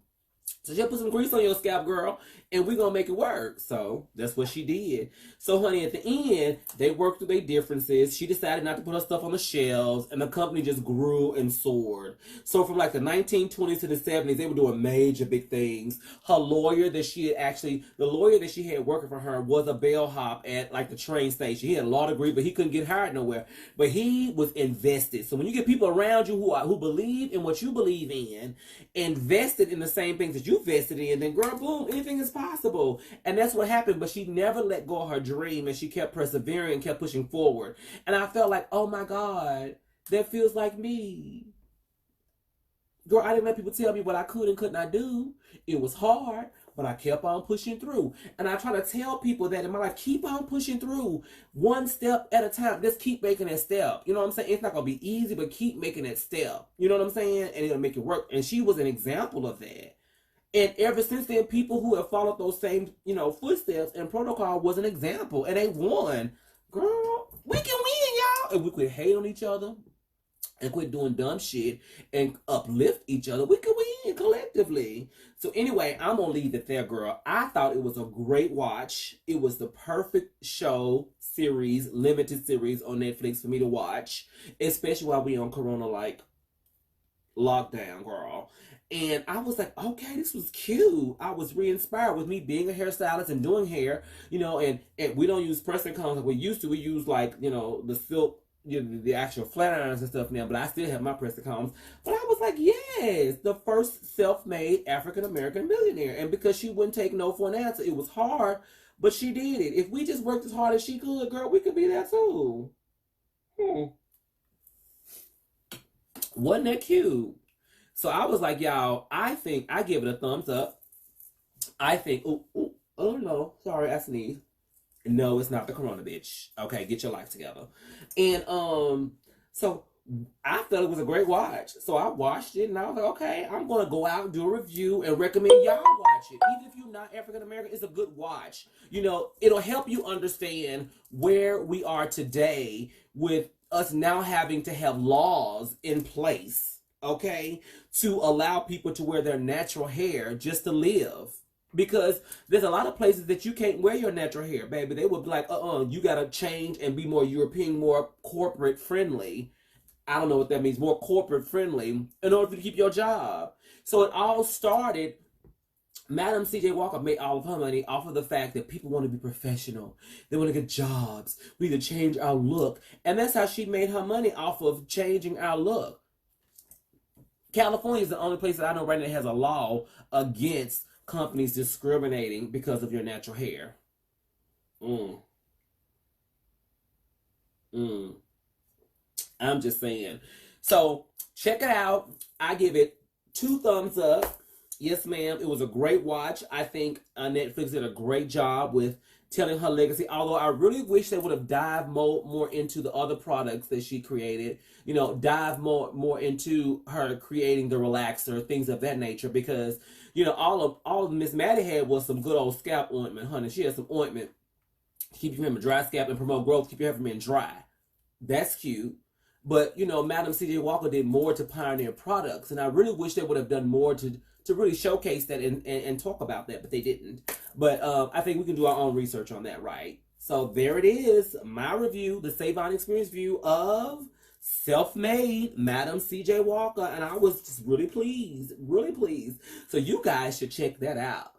So just put some grease on your scalp, girl, and we're going to make it work. So that's what she did. So, honey, at the end, they worked through their differences. She decided not to put her stuff on the shelves, and the company just grew and soared. So from like the 1920s to the 70s, they were doing major big things. Her lawyer the lawyer that she had working for her was a bellhop at like the train station. He had a law degree, but he couldn't get hired nowhere. But he was invested. So when you get people around you who believe in what you believe in, invested in the same things that you vested in, then girl, boom, anything is possible. And that's what happened. But she never let go of her dream, and she kept persevering and kept pushing forward. And I felt like, oh my God, that feels like me. Girl, I didn't let people tell me what I could and could not do. It was hard, but I kept on pushing through. And I try to tell people that in my life, keep on pushing through one step at a time. Just keep making that step. You know what I'm saying? It's not going to be easy, but keep making that step. You know what I'm saying? And it'll make it work. And she was an example of that. And ever since then, people who have followed those same, footsteps and protocol was an example. And they won. Girl, we can win, y'all. And we quit hate on each other and quit doing dumb shit and uplift each other. We can win collectively. So anyway, I'm going to leave it there, girl. I thought it was a great watch. It was the perfect show, series, limited series on Netflix for me to watch. Especially while we on Corona, lockdown, girl. And I was like, okay, this was cute. I was re-inspired with me being a hairstylist and doing hair, and we don't use pressing combs like we used to. We use the silk, the actual flat irons and stuff now, but I still have my pressing combs. But I was like, yes, the first self-made African-American millionaire. And because she wouldn't take no for an answer, it was hard, But she did it. If we just worked as hard as she could, girl, we could be there too. Hmm. Wasn't that cute? So I was like, y'all, I think I give it a thumbs up. I think, oh no, sorry, I sneezed. No, it's not the corona, bitch. Okay, get your life together. And so I thought it was a great watch. So I watched it and I was like, okay, I'm gonna go out and do a review and recommend y'all watch it. Even if you're not African American, it's a good watch. You know, it'll help you understand where we are today with us now having to have laws in place, okay, to allow people to wear their natural hair just to live. Because there's a lot of places that you can't wear your natural hair, baby. They would be like, you gotta change and be more European, more corporate friendly. I don't know what that means, more corporate friendly in order to keep your job. So it all started. Madam CJ Walker made all of her money off of the fact that people want to be professional. They want to get jobs. We need to change our look. And that's how she made her money, off of changing our look. California is the only place that I know right now that has a law against companies discriminating because of your natural hair. Mm. Mm. I'm just saying. So check it out. I give it 2 thumbs up. Yes, ma'am. It was a great watch. I think Netflix did a great job with telling her legacy. Although I really wish they would have dived more into the other products that she created. You know, dive more into her creating the relaxer, things of that nature. Because you know, all of Miss Maddie had was some good old scalp ointment, honey. She had some ointment to keep you from a dry scalp and promote growth, keep your hair from being dry. That's cute. But you know, Madam C.J. Walker did more to pioneer products, and I really wish they would have done more to really showcase that and talk about that, but they didn't. But I think we can do our own research on that, right? So there it is, my review, the Savon Experience view of Self-Made Madam CJ Walker, and I was just really pleased, really pleased. So you guys should check that out.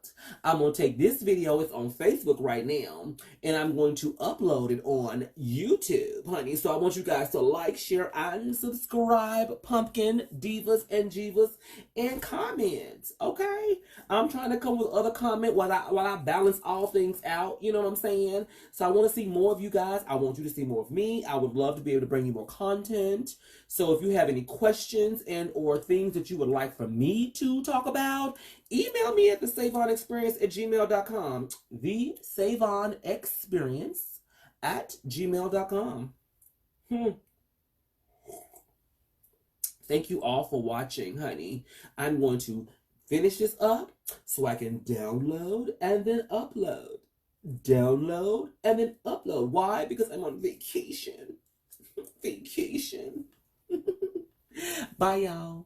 I'm going to take this video, it's on Facebook right now, and I'm going to upload it on YouTube, honey. So I want you guys to like, share, and subscribe, Pumpkin, Divas, and Jivas, and comment, okay? I'm trying to come with other comment while I balance all things out, you know what I'm saying? So I want to see more of you guys. I want you to see more of me. I would love to be able to bring you more content. So if you have any questions and or things that you would like for me to talk about, email me at the SavonExperience@gmail.com. The SavonExperience@gmail.com. Thank you all for watching, honey. I'm going to finish this up so I can download and then upload. Download and then upload. Why? Because I'm on vacation. Vacation. Bye, y'all.